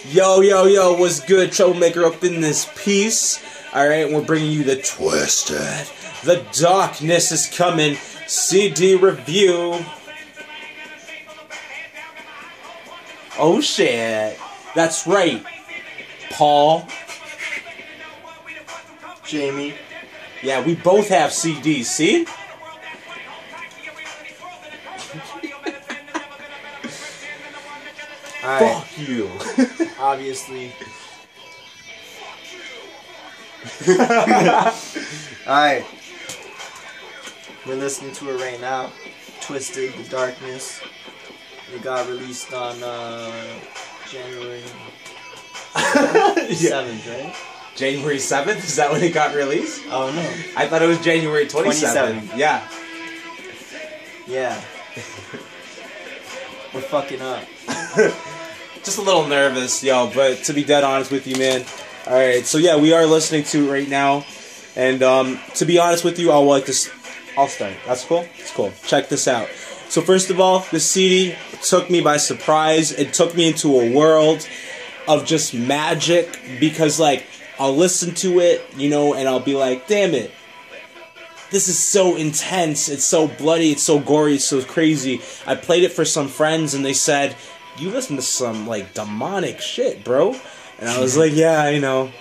Yo, yo, yo, what's good? Troublemaker up in this piece. Alright, we're bringing you the Twiztid. The Darkness is Coming CD review. Oh shit. That's right. Paul. Jamie. Yeah, we both have CDs, see? Alright. Fuck you. Obviously. Alright. We're listening to it right now. Twiztid, The Darkness. It got released on January 7th, right? January 7th? Is that when it got released? Oh no. I thought it was January 27th. 27th. Yeah. Yeah. We're fucking up. Just a little nervous, yo, but to be dead honest with you, man. Alright, so yeah, we are listening to it right now. And to be honest with you, I'll start. That's cool? It's cool. Check this out. So first of all, the CD took me by surprise. It took me into a world of just magic because, like, I'll listen to it, you know, and I'll be like, damn it. This is so intense. It's so bloody. It's so gory. It's so crazy. I played it for some friends, and they said, you listen to some, like, demonic shit, bro. And I was like, yeah, I know.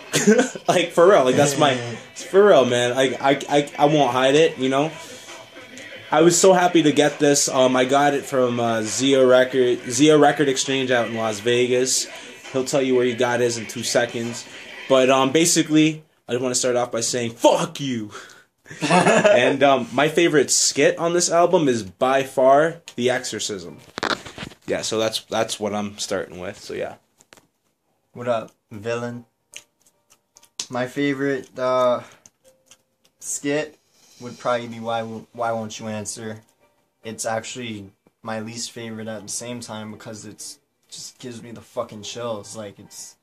Like, for real. Like, that's my... For real, man. I won't hide it, you know? I was so happy to get this. I got it from Zia Record Exchange out in Las Vegas. He'll tell you where he got his in 2 seconds. But basically, I just want to start off by saying, fuck you! And my favorite skit on this album is by far The Exorcism. Yeah, so that's what I'm starting with, so yeah. What up, villain? My favorite skit would probably be Why Won't You Answer? It's actually my least favorite at the same time because it's just gives me the fucking chills. Like, it's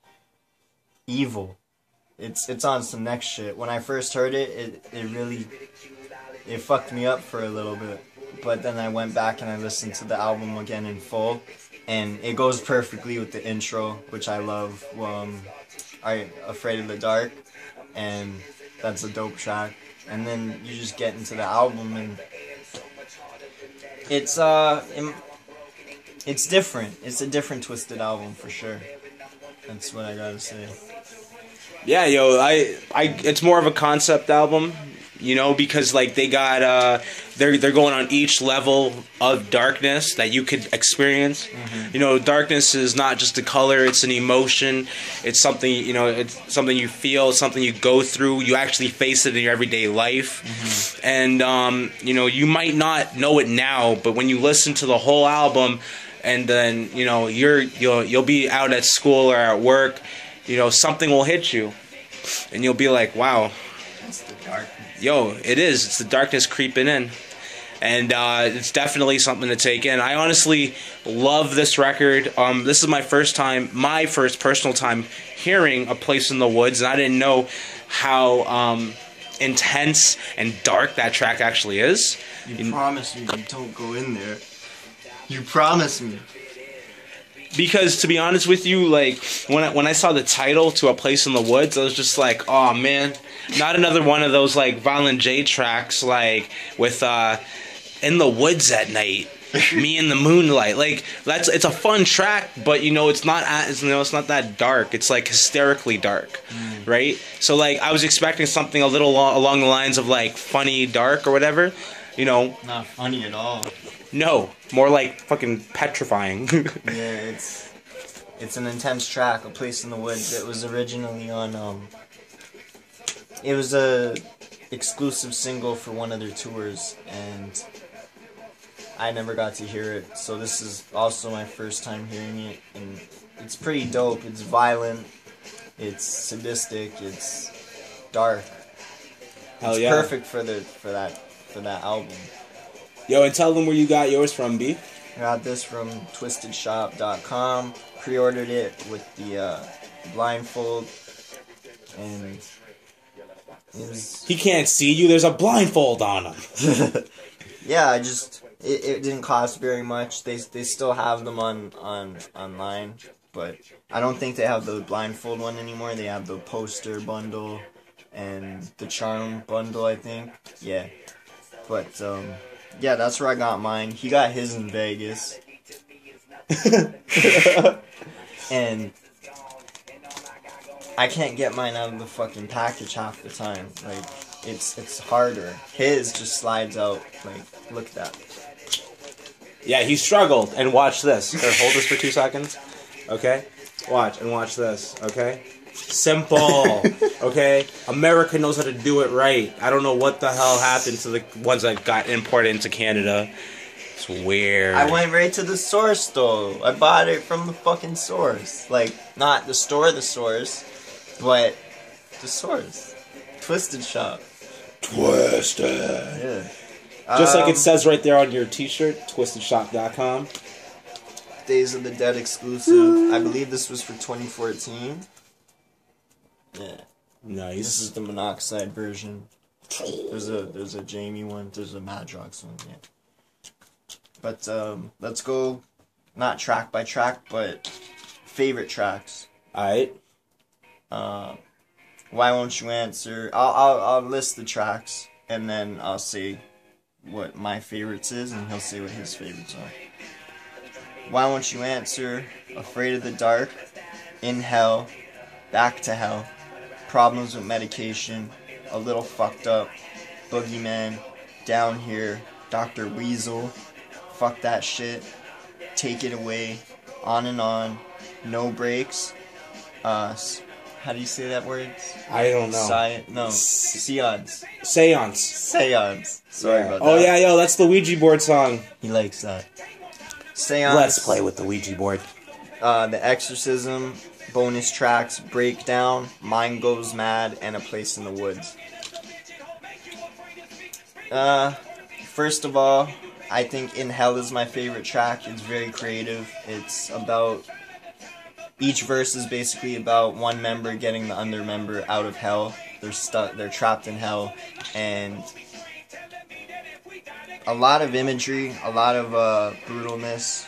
evil. It's on some next shit. When I first heard it really fucked me up for a little bit. But then I went back and I listened to the album again in full, and it goes perfectly with the intro, which I love. Afraid of the Dark, and that's a dope track. And then you just get into the album, and it's different. It's a different Twiztid album for sure. That's what I gotta say. Yeah, yo, it's more of a concept album, you know, because like they got they're going on each level of darkness that you could experience. Mm-hmm. You know, darkness is not just a color; it's an emotion. It's something, you know, it's something you feel, something you go through. You actually face it in your everyday life, mm-hmm. And you know, you might not know it now, but when you listen to the whole album, and then you know you'll be out at school or at work. You know, something will hit you, and you'll be like, wow. It's the darkness. Yo, it is. It's the darkness creeping in. And it's definitely something to take in. I honestly love this record. This is my first personal time hearing A Place in the Woods, and I didn't know how intense and dark that track actually is. You promised me you don't go in there. You promised me. Because to be honest with you, like when I saw the title to A Place in the Woods, I was just like, oh man, not another one of those like Violent J tracks like with In the Woods at Night, Me in the Moonlight. Like it's a fun track, but you know it's not it's not that dark. It's like hysterically dark, right? So like I was expecting something a little along the lines of like funny dark or whatever, you know. Not funny at all. No, more like fucking petrifying. Yeah, it's an intense track, A Place in the Woods. It was originally on it was a exclusive single for one of their tours, and I never got to hear it. So this is also my first time hearing it, and it's pretty dope. It's violent, it's sadistic, it's dark. It's perfect for that album. Yo, and tell them where you got yours from, B. I got this from twistedshop.com. Pre-ordered it with the blindfold, and it was... He can't see you. There's a blindfold on him. Yeah, it didn't cost very much. They still have them online. but I don't think they have the blindfold one anymore. They have the poster bundle and the charm bundle, I think. Yeah. But, yeah, that's where I got mine. He got his in Vegas. And I can't get mine out of the fucking package half the time. Like, it's harder. His just slides out. Like, look at that. Yeah, he struggled. And watch this. Here, hold this for 2 seconds. Okay? Watch this. Okay? Simple. Okay? America knows how to do it right. I don't know what the hell happened to the ones that got imported into Canada. It's weird. I went right to the source, though. I bought it from the fucking source. Like, not the source, but the source. Twiztid shop. Twiztid. Yeah. Just like it says right there on your t-shirt, twiztidshop.com. Days of the Dead exclusive. I believe this was for 2014. Yeah. Nice. This is the monoxide version. There's a Jamie one. There's a Madrox one. Yeah. But let's go, not track by track, but favorite tracks. Alright. Why Won't You Answer? I'll list the tracks and then I'll say what my favorites is, and he'll say what his favorites are. Why Won't You Answer? Afraid of the Dark. In Hell. Back to Hell. Problems with Medication. A Little Fucked Up. Boogeyman. Down Here. Dr. Weasel. Fuck That Shit. Take It Away. On and On. No Breaks. How do you say that word? I don't know. Seance. Seance. Sorry about that. Oh yeah, yo, that's the Ouija board song. He likes that. Seance. Let's play with the Ouija board. The Exorcism, bonus tracks, Breakdown, Mind Goes Mad, and A Place in the Woods. First of all, I think In Hell is my favorite track. It's very creative. It's about... Each verse is basically about one member getting the other member out of hell. They're trapped in hell, and a lot of imagery, a lot of brutalness,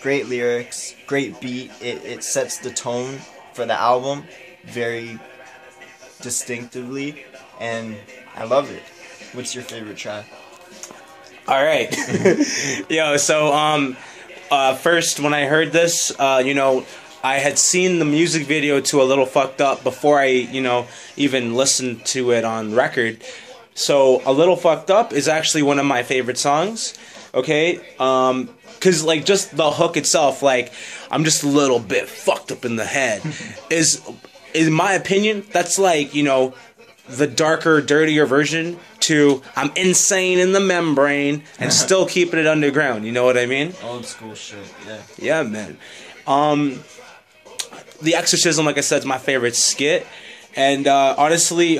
great lyrics, great beat. It sets the tone for the album very distinctively, and I love it. What's your favorite track? All right. Yo, so first when I heard this, I had seen the music video to A Little Fucked Up before I, even listened to it on record. So A Little Fucked Up is actually one of my favorite songs, okay? Cause like just the hook itself, like I'm just a little bit fucked up in the head, is in my opinion, that's like, the darker, dirtier version to I'm insane in the membrane and still keeping it underground, you know what I mean? Old school shit, yeah. Yeah, man. The Exorcism, like I said, is my favorite skit, and honestly,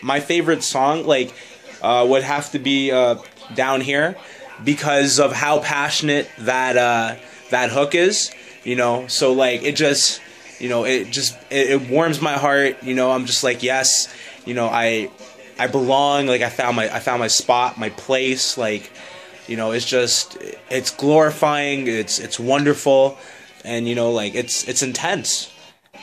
my favorite song, would have to be Down Here, because of how passionate that hook is, So like it just, it warms my heart. I'm just like, yes, I belong. Like I found my spot, my place. Like, it's glorifying. It's wonderful. And it's intense.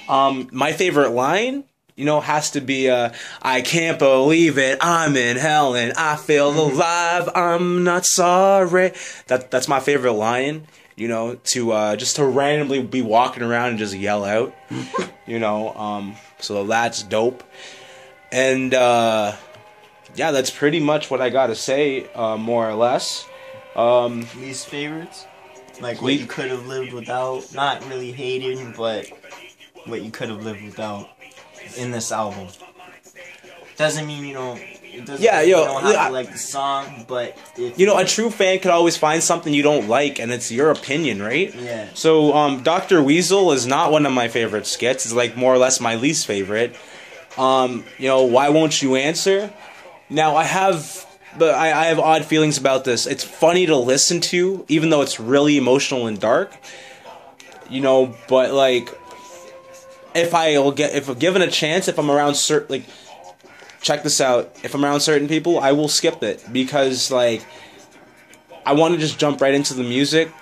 My favorite line, has to be I can't believe it, I'm in hell and I feel alive, I'm not sorry. That's my favorite line, to just to randomly be walking around and just yell out. So that's dope. And yeah, that's pretty much what I gotta say, more or less. Least favorites? Like what you could have lived without, not really hating, but what you could have lived without in this album. Doesn't mean you don't have to like the song, but if a true fan could always find something you don't like, and it's your opinion, right? Yeah. So, Dr. Weasel is not one of my favorite skits. It's like more or less my least favorite. Why Won't You Answer? Now, I have odd feelings about this. It's funny to listen to, even though it's really emotional and dark. But like, if given a chance, if I'm around check this out. If I'm around certain people, I will skip it because like, I want to just jump right into the music.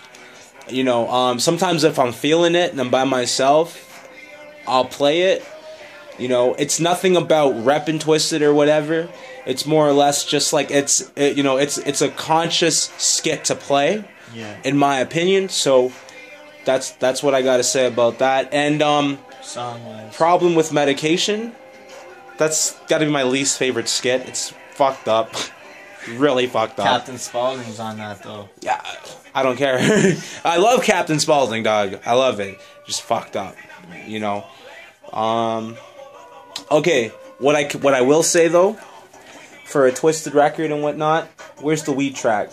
Sometimes if I'm feeling it and I'm by myself, I'll play it. It's nothing about repping Twiztid or whatever. It's more or less just like it's a conscious skit to play, in my opinion. So that's what I gotta say about that. And Song-wise. Problem with Medication. That's gotta be my least favorite skit. It's fucked up. Really fucked up. Captain Spaulding's on that though. Yeah, I don't care. I love Captain Spaulding, dog. I love it. Just fucked up. Okay, what I will say though, for a Twiztid record and whatnot, where's the weed track?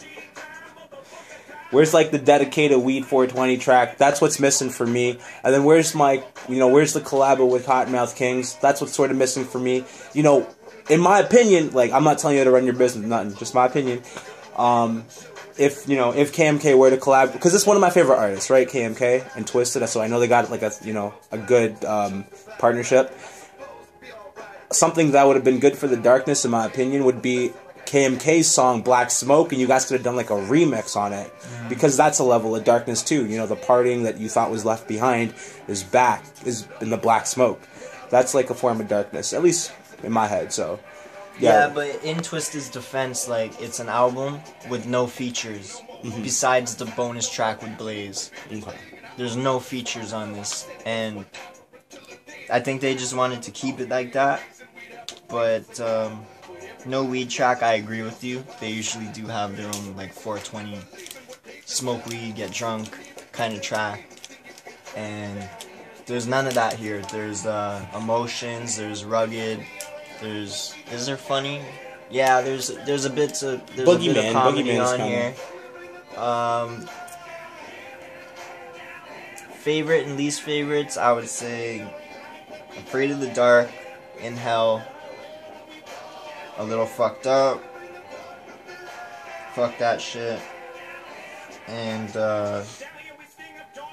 Where's like the dedicated Weed 420 track? That's what's missing for me. And then where's where's the collabo with Cottonmouth Kings? That's what's sort of missing for me. In my opinion, like, I'm not telling you to run your business, nothing, just my opinion. If KMK were to collab, because it's one of my favorite artists, right? KMK and Twiztid, so I know they got like a good partnership. Something that would have been good for the darkness, in my opinion, would be KMK's song Black Smoke, and you guys could have done like a remix on it, because that's a level of darkness too. The partying that you thought was left behind is in the Black Smoke. That's like a form of darkness, at least in my head. So yeah, but in Twiztid's defense, like, it's an album with no features besides the bonus track with Blaze. Okay. There's no features on this, and I think they just wanted to keep it like that. But no weed track, I agree with you. They usually do have their own, like, 420 smoke weed, get drunk kind of track. And there's none of that here. There's emotions, there's rugged, is there funny? Yeah, there's a bit of comedy on here. Favorite and least favorites, I would say Afraid of the Dark, In Hell, A Little Fucked Up, Fuck That Shit, and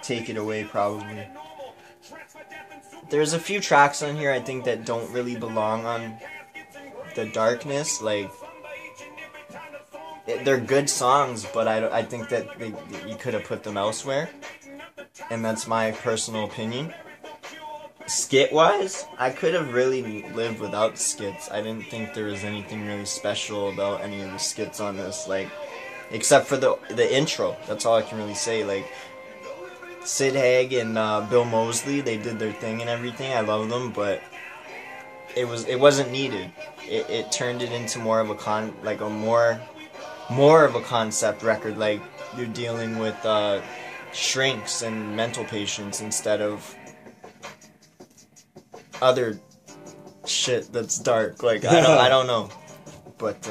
Take It Away, probably. There's a few tracks on here I think that don't really belong on the darkness. Like, they're good songs, but I think that you could have put them elsewhere, and that's my personal opinion. Skit-wise, I could have really lived without skits. I didn't think there was anything really special about any of the skits on this, like, except for the intro. That's all I can really say. Like, Sid Haig and Bill Moseley, they did their thing and everything. I love them, but it wasn't needed. It turned it into more of a more of a concept record. Like, you're dealing with shrinks and mental patients instead of other shit that's dark. Like, I don't know, but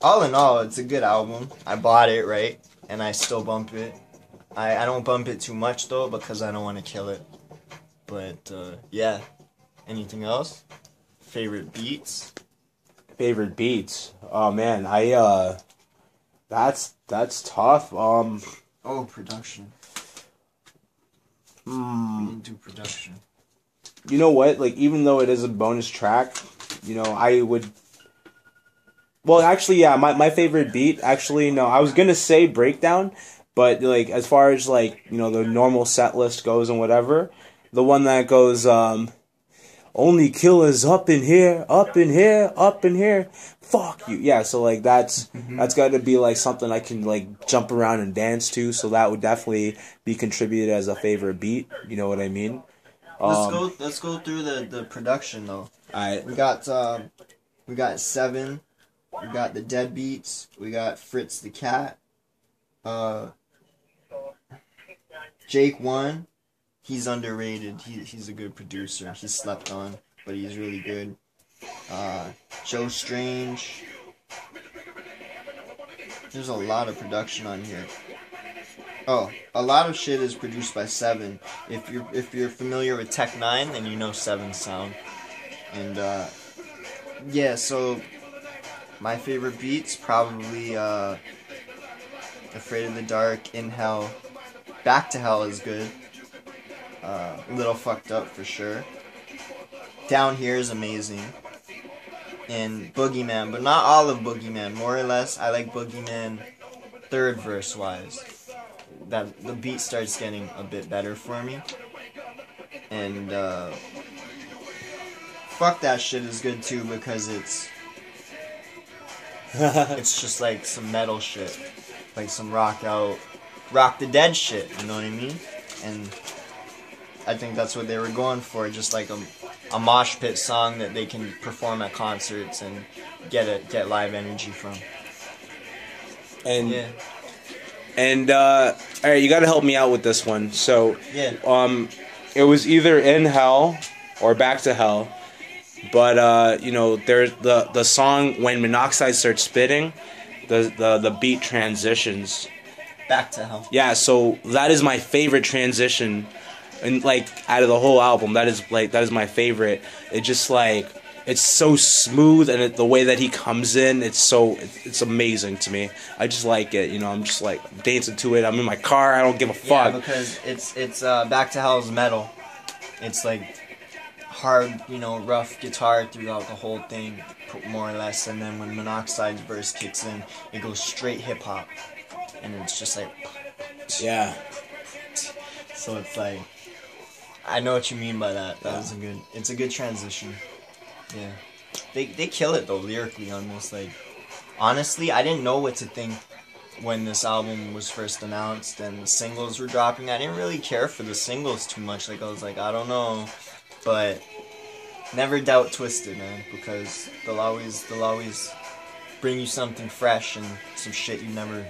all in all, it's a good album. I bought it, right, and I still bump it. I don't bump it too much though, because I don't want to kill it. But yeah. Anything else? Favorite beats? Favorite beats? Oh man, that's tough. Oh, production. We didn't do production. You know what? Like, even though it is a bonus track, I would. Well, actually, yeah. My favorite beat. Actually, no. I was gonna say Breakdown. But, like, as far as, like, the normal set list goes and whatever, the one that goes, only killers up in here, up in here, up in here, fuck you. Yeah, so, like, that's got to be, like, something I can, like, jump around and dance to, so that would definitely be contributed as a favorite beat, you know what I mean? Let's go through the production, though. Alright. We got Seven, we got the Deadbeats, we got Fritz the Cat, Jake One, he's underrated. He's a good producer. He's slept on, but he's really good. Joe Strange. There's a lot of production on here. Oh, a lot of shit is produced by Seven. If you're familiar with Tech Nine, then you know Seven's sound. And yeah, so my favorite beats probably Afraid of the Dark, In Hell. Back to Hell is good. Little Fucked Up for sure. Down Here is amazing. And Boogeyman, but not all of Boogeyman. More or less, I like Boogeyman third verse wise. that the beat starts getting a bit better for me. And fuck that shit is good too, because it's just like some metal shit, like some rock the dead shit, you know what I mean? And I think that's what they were going for, just like a mosh pit song that they can perform at concerts and get live energy from. And yeah. And all right, you got to help me out with this one. So yeah. It was either In Hell or Back to Hell. But you know, there's the song when Monoxide starts spitting, the beat transitions. Back to Hell. Yeah, so that is my favorite transition, and like out of the whole album, that is my favorite. It just like it's so smooth, and the way that he comes in, it's amazing to me. I just like it, you know. I'm just like dancing to it. I'm in my car. I don't give a fuck. Yeah, because it's Back to Hell's metal. It's like hard, you know, rough guitar throughout the whole thing, more or less. And then when Monoxide's verse kicks in, it goes straight hip hop, and it's just like yeah. So it's like, I know what you mean by that. It's a good transition. Yeah, they kill it though lyrically. Almost like, honestly, I didn't know what to think when this album was first announced and the singles were dropping. I didn't really care for the singles too much. Like I was like, I don't know, but never doubt Twiztid, man, because they'll always bring you something fresh and some shit you've never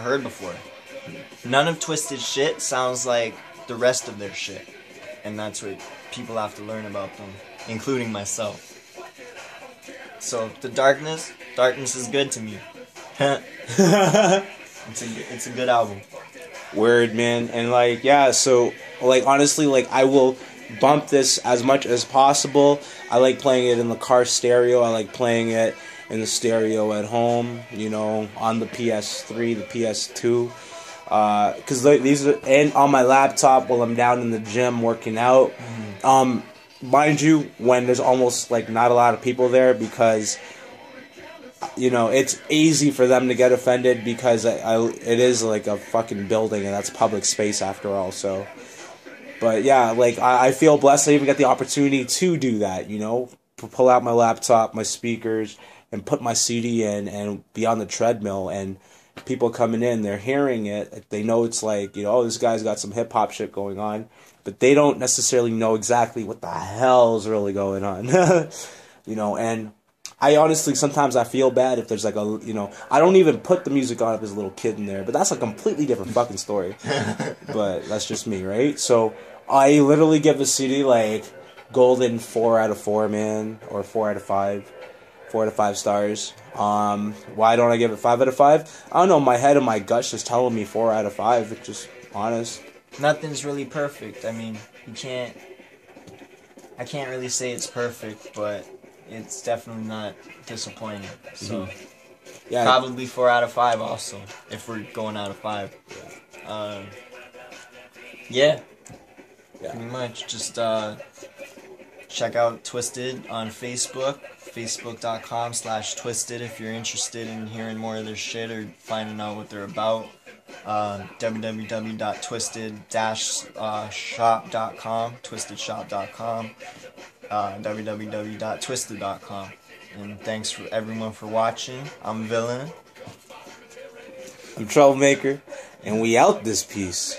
heard before. None of Twiztid shit sounds like the rest of their shit, and that's what people have to learn about them, including myself. So the darkness is good to me. It's a good album. Word, man. And like, yeah, so like honestly, like I will bump this as much as possible. I like playing it in the car stereo. I like playing it in the stereo at home, you know, on the PS3, the PS2. Because these are, and on my laptop while I'm down in the gym working out. Mind you, when there's almost like not a lot of people there, because you know it's easy for them to get offended, because it is like a fucking building and that's public space after all. So, but yeah, like I feel blessed I even get the opportunity to do that. You know, pull out my laptop, my speakers, and put my CD in and be on the treadmill, and people coming in, they're hearing it. They know it's like, you know, oh, this guy's got some hip hop shit going on, but they don't necessarily know exactly what the hell's really going on. You know, and I honestly, sometimes I feel bad if there's like a, you know, I don't even put the music on if there's a little kid in there, but that's a completely different fucking story. But that's just me, right? So I literally give a CD like golden 4 out of 4, man, or 4 out of 5. 4 out of 5 stars. Why don't I give it 5 out of 5? I don't know, my head and my gut's just telling me 4 out of 5. It's just honest. Nothing's really perfect. I mean, I can't really say it's perfect, but it's definitely not disappointing. So, yeah, probably 4 out of 5 also, if we're going out of 5. Yeah. Pretty much. Just check out Twiztid on Facebook, facebook.com/Twiztid if you're interested in hearing more of their shit or finding out what they're about. www.twiztid-shop.com, twiztidshop.com, www.twiztid.com. And thanks for everyone for watching. I'm Villain. I'm Troublemaker, and we out this piece.